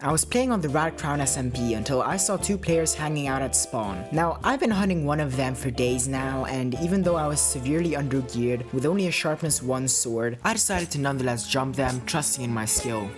I was playing on the Rat Crown SMP until I saw two players hanging out at spawn. Now, I've been hunting one of them for days now, and even though I was severely undergeared with only a sharpness 1 sword, I decided to nonetheless jump them, trusting in my skill.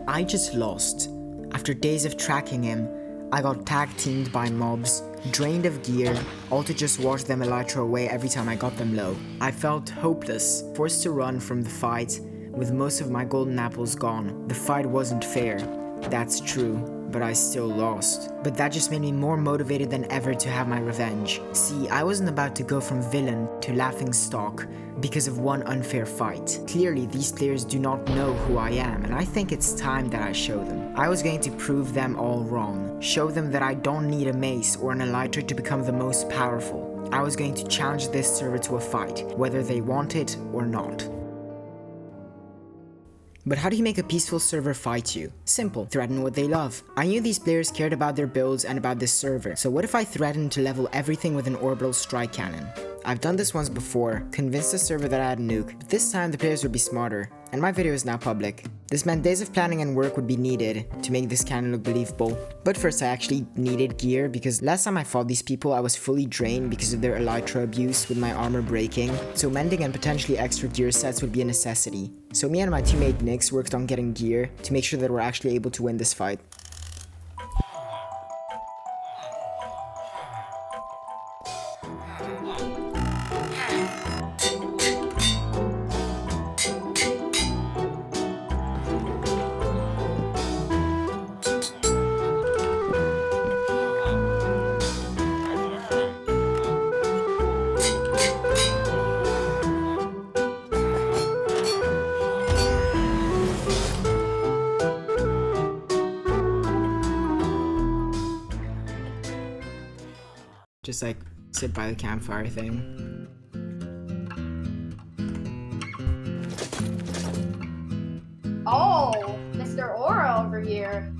I just lost. After days of tracking him, I got tag teamed by mobs, drained of gear, all to just watch them elytra away every time I got them low. I felt hopeless, forced to run from the fight, with most of my golden apples gone. The fight wasn't fair, that's true, but I still lost. But that just made me more motivated than ever to have my revenge. See, I wasn't about to go from villain to laughingstock because of one unfair fight. Clearly, these players do not know who I am, and I think it's time that I show them. I was going to prove them all wrong. Show them that I don't need a mace or an elytra to become the most powerful. I was going to challenge this server to a fight, whether they want it or not. But how do you make a peaceful server fight you? Simple, threaten what they love. I knew these players cared about their builds and about this server, so what if I threatened to level everything with an orbital strike cannon? I've done this once before, convinced the server that I had a nuke, but this time the players would be smarter, and my video is now public. This meant days of planning and work would be needed to make this cannon look believable. But first I actually needed gear, because last time I fought these people I was fully drained because of their elytra abuse with my armor breaking, so mending and potentially extra gear sets would be a necessity. So me and my teammate Nyx worked on getting gear to make sure that we're actually able to win this fight. Just like sit by the campfire thing. Oh, Mr. Aura over here.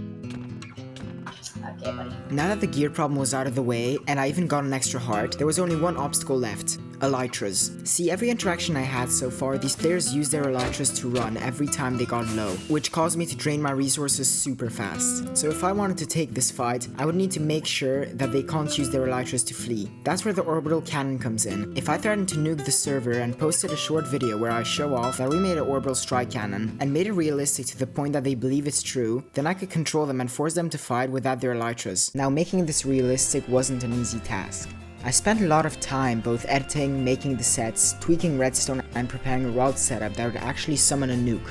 Okay, buddy. Now that the gear problem was out of the way, and I even got an extra heart, there was only one obstacle left. Elytras. See, every interaction I had so far, these players used their Elytras to run every time they got low, which caused me to drain my resources super fast. So if I wanted to take this fight, I would need to make sure that they can't use their Elytras to flee. That's where the orbital cannon comes in. If I threatened to nuke the server and posted a short video where I show off that we made an orbital strike cannon and made it realistic to the point that they believe it's true, then I could control them and force them to fight without their Elytras. Now, making this realistic wasn't an easy task. I spent a lot of time both editing, making the sets, tweaking redstone, and preparing a route setup that would actually summon a nuke,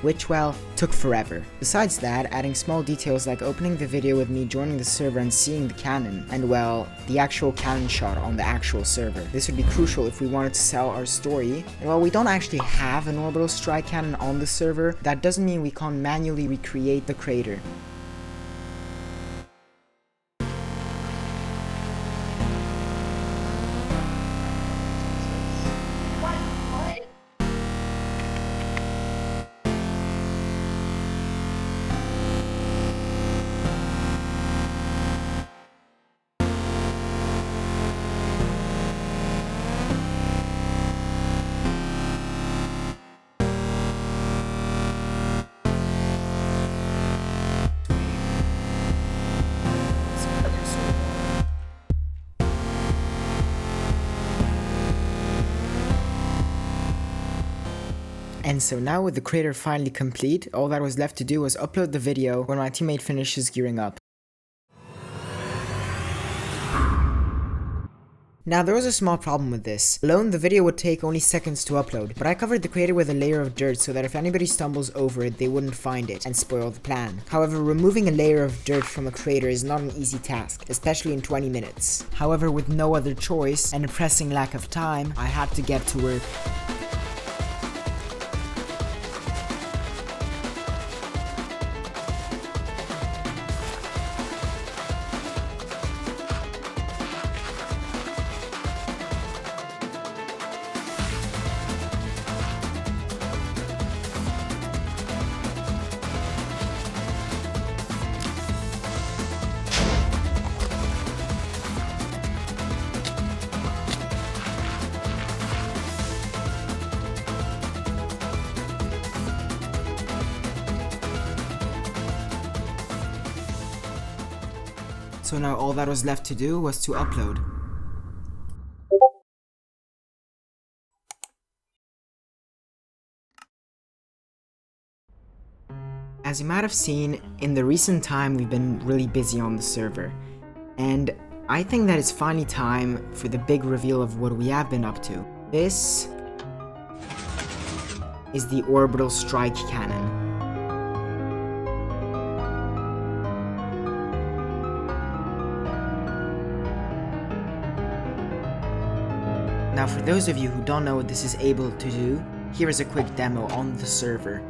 which, well, took forever. Besides that, adding small details like opening the video with me joining the server and seeing the cannon, and well, the actual cannon shot on the actual server. This would be crucial if we wanted to sell our story, and while we don't actually have an orbital strike cannon on the server, that doesn't mean we can't manually recreate the crater. And so now with the crater finally complete, all that was left to do was upload the video when my teammate finishes gearing up. Now there was a small problem with this. Alone, the video would take only seconds to upload, but I covered the crater with a layer of dirt so that if anybody stumbles over it, they wouldn't find it and spoil the plan. However, removing a layer of dirt from a crater is not an easy task, especially in 20 minutes. However, with no other choice and a pressing lack of time, I had to get to work. So now all that was left to do was to upload. As you might have seen, in the recent time we've been really busy on the server, and I think that it's finally time for the big reveal of what we have been up to. This is the orbital strike cannon. Now for those of you who don't know what this is able to do, here is a quick demo on the server.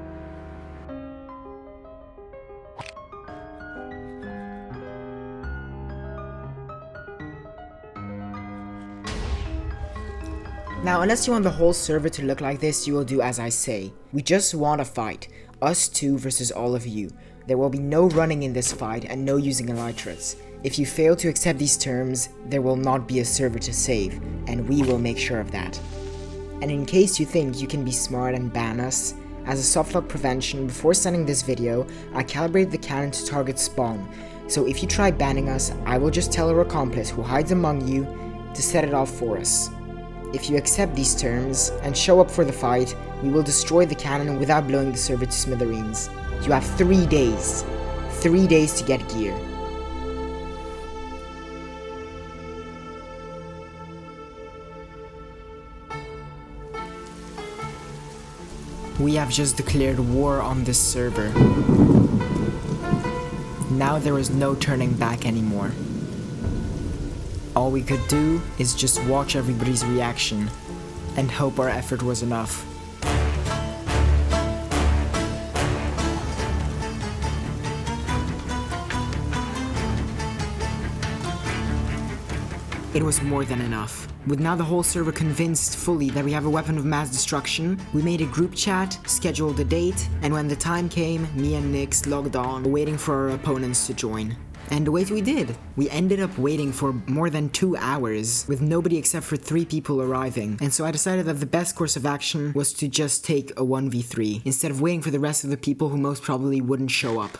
Now unless you want the whole server to look like this, you will do as I say. We just want a fight, us two versus all of you. There will be no running in this fight and no using elytras. If you fail to accept these terms, there will not be a server to save, and we will make sure of that. And in case you think you can be smart and ban us, as a softlock prevention, before sending this video, I calibrated the cannon to target spawn, so if you try banning us, I will just tell our accomplice who hides among you to set it off for us. If you accept these terms and show up for the fight, we will destroy the cannon without blowing the server to smithereens. You have 3 days. 3 days to get gear. We have just declared war on this server. Now there is no turning back anymore. All we could do is just watch everybody's reaction and hope our effort was enough. It was more than enough. With now the whole server convinced fully that we have a weapon of mass destruction, we made a group chat, scheduled a date, and when the time came, me and Nyx logged on, waiting for our opponents to join. And wait, we did! We ended up waiting for more than 2 hours, with nobody except for 3 people arriving. And so I decided that the best course of action was to just take a 1v3, instead of waiting for the rest of the people who most probably wouldn't show up.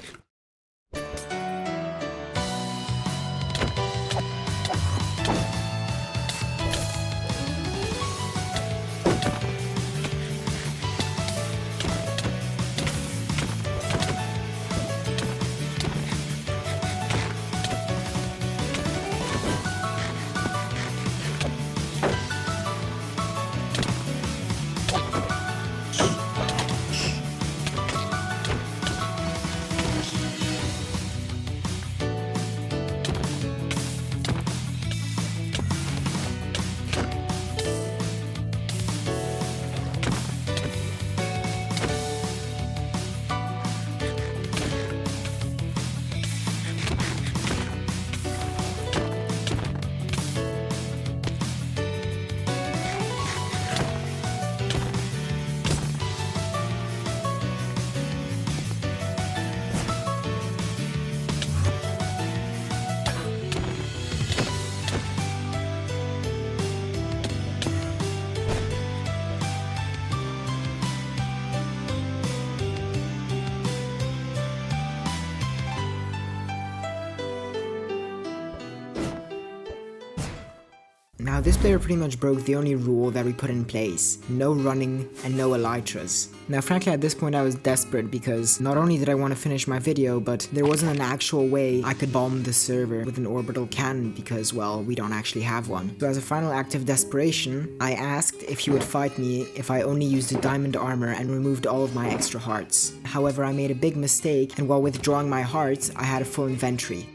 Now this player pretty much broke the only rule that we put in place: no running and no elytras. Now frankly at this point I was desperate because not only did I want to finish my video, but there wasn't an actual way I could bomb the server with an orbital cannon because, well, we don't actually have one. So as a final act of desperation, I asked if he would fight me if I only used the diamond armor and removed all of my extra hearts. However, I made a big mistake, and while withdrawing my hearts, I had a full inventory.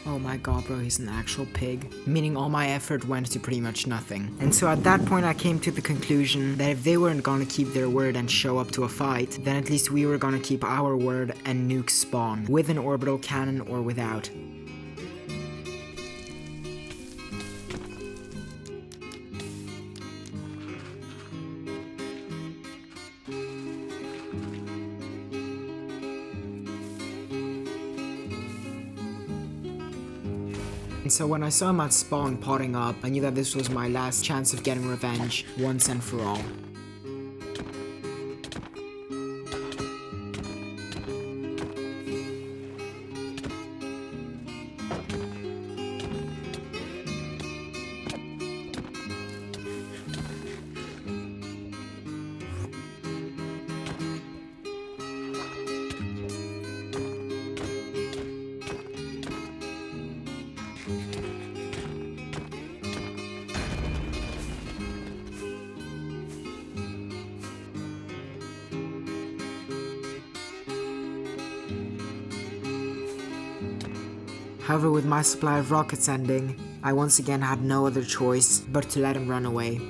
Oh my god, bro, he's an actual pig. Meaning all my effort went to pretty much nothing. And so at that point I came to the conclusion that if they weren't gonna keep their word and show up to a fight, then at least we were gonna keep our word and nuke spawn, with an orbital cannon or without. And so when I saw him at spawn potting up, I knew that this was my last chance of getting revenge, once and for all. However, with my supply of rockets ending, I once again had no other choice but to let him run away.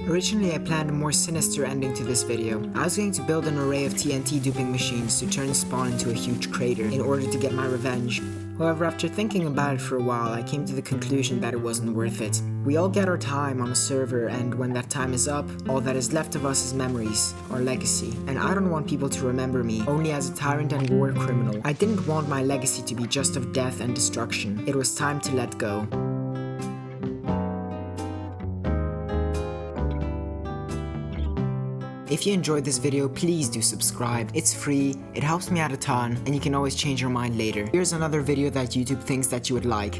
Originally I planned a more sinister ending to this video. I was going to build an array of TNT duping machines to turn spawn into a huge crater in order to get my revenge. However, after thinking about it for a while, I came to the conclusion that it wasn't worth it. We all get our time on a server, and when that time is up, all that is left of us is memories, our legacy. And I don't want people to remember me only as a tyrant and war criminal. I didn't want my legacy to be just of death and destruction. It was time to let go. If you enjoyed this video, please do subscribe. It's free, it helps me out a ton, and you can always change your mind later. Here's another video that YouTube thinks that you would like.